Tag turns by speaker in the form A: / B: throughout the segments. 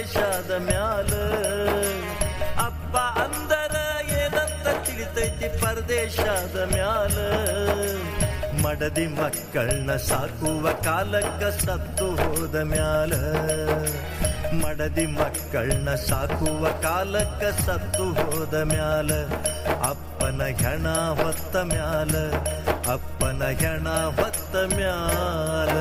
A: ಪರದೇಶದ ಮ್ಯಾಲ. ಅಪ್ಪ ಅಂದರ ಏನಂತ ತಿಳಿತೈತಿ ಪರದೇಶದ ಮ್ಯಾಲ. ಮಡದಿ ಮಕ್ಕಳನ್ನ ಸಾಕುವ ಕಾಲಕ್ಕ ಸತ್ತು ಹೋದ ಮ್ಯಾಲ. ಮಡದಿ ಮಕ್ಕಳನ್ನ ಸಾಕುವ ಕಾಲಕ್ಕ ಸತ್ತು ಹೋದ ಮ್ಯಾಲ. ಅಪ್ಪನ ಹೆಣ ಹೊತ್ತ ಮ್ಯಾಲ. ಅಪ್ಪನ ಹೆಣ ಹೊತ್ತ ಮ್ಯಾಲ.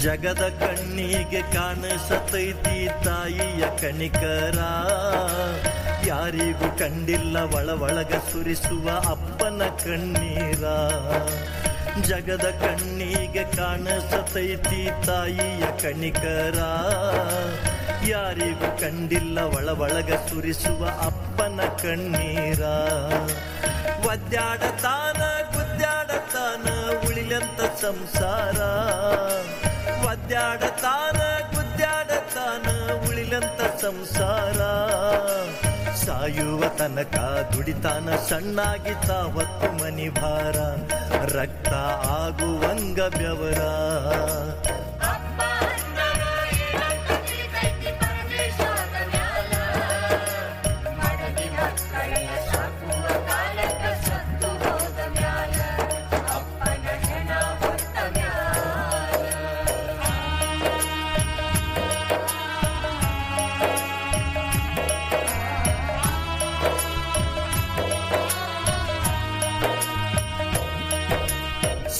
A: ಜಗದ ಕಣ್ಣಿಗೆ ಕಾಣಿಸತೈತಿ ತಾಯಿಯ ಕಣಿಕರ. ಯಾರಿಗೂ ಕಂಡಿಲ್ಲ ಒಳಗ ಸುರಿಸುವ ಅಪ್ಪನ ಕಣ್ಣೀರ. ಜಗದ ಕಣ್ಣಿಗೆ ಕಾಣಿಸತೈತಿ ತಾಯಿಯ ಕಣಿಕರ. ಯಾರಿಗೂ ಕಂಡಿಲ್ಲ ಒಳಗ ಸುರಿಸುವ ಅಪ್ಪನ ಕಣ್ಣೀರ. ಒದ್ದಾಡತಾನ ಗುದ್ದಾಡತಾನ ಉಳಿಲಂತ ಸಂಸಾರ. ಒದ್ದಾಡತಾನ ಗುದ್ದಾಡತಾನ ಉಳಿಲಂತ ಸಂಸಾರ. ಸಾಯುವ ತನಕ ದುಡಿತಾನ ಸಣ್ಣಾಗಿ ತಾವತ್ತು ಮನಿ ಭಾರ. ರಕ್ತ ಆಗುವಂಗ ಬೆವರ.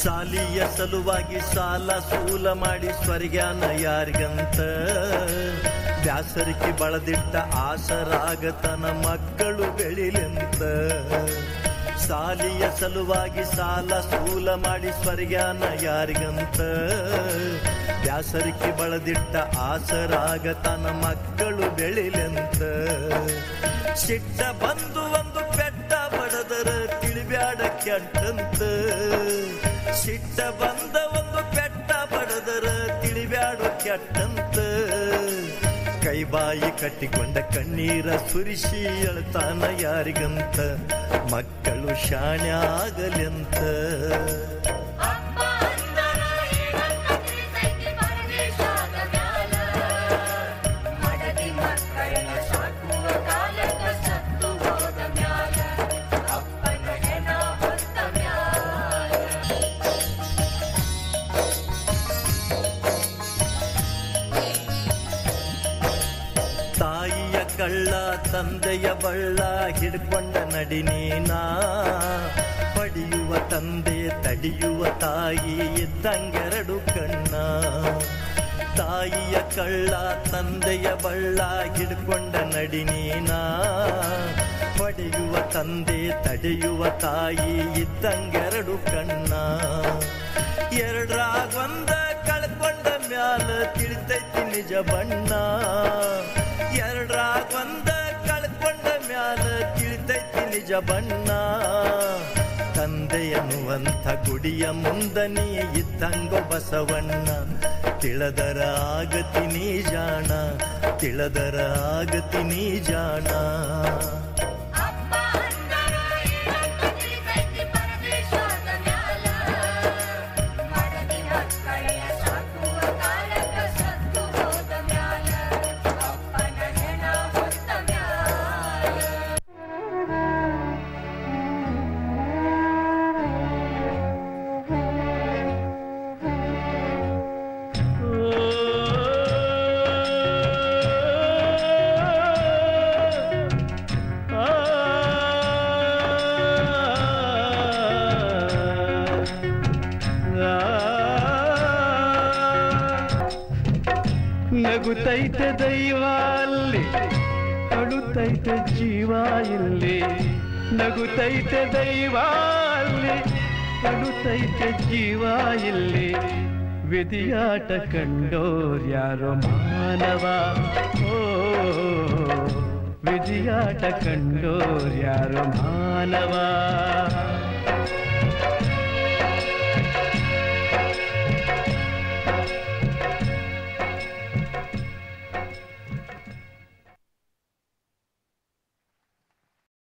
A: ಸಾಲಿಯ ಸಲುವಾಗಿ ಸಾಲ ಸೂಲ ಮಾಡಿ ಸ್ವರ್ಗ್ಯಾನ ಯಾರಿಗಂತ. ಬ್ಯಾಸರಿಕೆ ಬಳದಿಟ್ಟ ಆಸರಾಗತನ ಮಕ್ಕಳು ಬೆಳಿಲೆಂತ. ಸಾಲಿಯ ಸಲುವಾಗಿ ಸಾಲ ಸೂಲ ಮಾಡಿ ಸ್ವರ್ಗ್ಯಾನ ಯಾರಿಗಂತ. ಬ್ಯಾಸರಿಕೆ ಬಳದಿಟ್ಟ ಆಸರಾಗತನ ಮಕ್ಕಳು ಬೆಳಿಲೆಂತ. ಸಿಟ್ಟ ಬಂದು ಒಂದು ಪೆಟ್ಟ ಬಡದರ ತಿಳಿಬ್ಯಾಡ ಕೆಟ್ಟಂತ. ಸಿಟ್ಟ ಬಂದ ಒಂದು ಪೆಟ್ಟ ಬಡದರ ತಿಳಿಬ್ಯಾಡೋ ಕೆಟ್ಟಂತ. ಕೈಬಾಯಿ ಕಟ್ಟಿಕೊಂಡ ಕಣ್ಣೀರ ಸುರಿಸಿ ಅಳ್ತಾನ ಯಾರಿಗಂತ. ಮಕ್ಕಳು ಶಾಣ್ಯಾಗಲೆಂತ. ಕಳ್ಳ ತಂದೆಯ ಬಳ್ಳ ಹಿಡ್ಕೊಂಡ ನಡಿ ನೀನಾ. ಪಡೆಯುವ ತಂದೆ ತಡೆಯುವ ತಾಯಿ ಇದ್ದಂಗೆರಡು ಕಣ್ಣ. ತಾಯಿಯ ಕಳ್ಳ ತಂದೆಯ ಬಳ್ಳ ಹಿಡ್ಕೊಂಡ ನಡಿ ನೀನಾ. ಪಡೆಯುವ ತಂದೆ ತಡೆಯುವ ತಾಯಿ ಇದ್ದಂಗೆರಡು ಕಣ್ಣ. ಎರಡ್ರಾಗೊಂದ ಕಳ್ಕೊಂಡ ಮ್ಯಾಲ ತಿಳಿತೈತಿ ನಿಜ ಬಣ್ಣ. ಎರಡ್ರಾಗೊಂದ ಕಳ್ಕೊಂಡ ಮ್ಯಾಲ ತಿಳಿತೈತಿ ನಿಜ ಬಣ್ಣ. ತಂದೆಯನ್ನುವಂಥ ಗುಡಿಯ ಮುಂದನಿ ಇದ್ದಂಗೋ ಬಸವಣ್ಣ. ತಿಳದರ ಆಗತಿ ನೀ ಜಾಣ. ತಿಳದರ ಆಗತಿ ನೀ ಜಾಣ.
B: ನಗುತ್ತೈತೆ ದೈವ ಅಲ್ಲಿ, ಅಳುತ್ತೈತೆ ಜೀವ ಇಲ್ಲಿ. ನಗುತ್ತೈತೆ ದೈವ ಅಲ್ಲಿ, ಅಳುತ್ತೈತೆ ಜೀವ ಇಲ್ಲಿ. ವಿಧಿಯಾಟ ಕಂಡೋರ್ಯಾರೋ ಮಾನವ. ಓ ವಿಧಿಯಾಟ ಕಂಡೋರ್ಯಾರೋ ಮಾನವ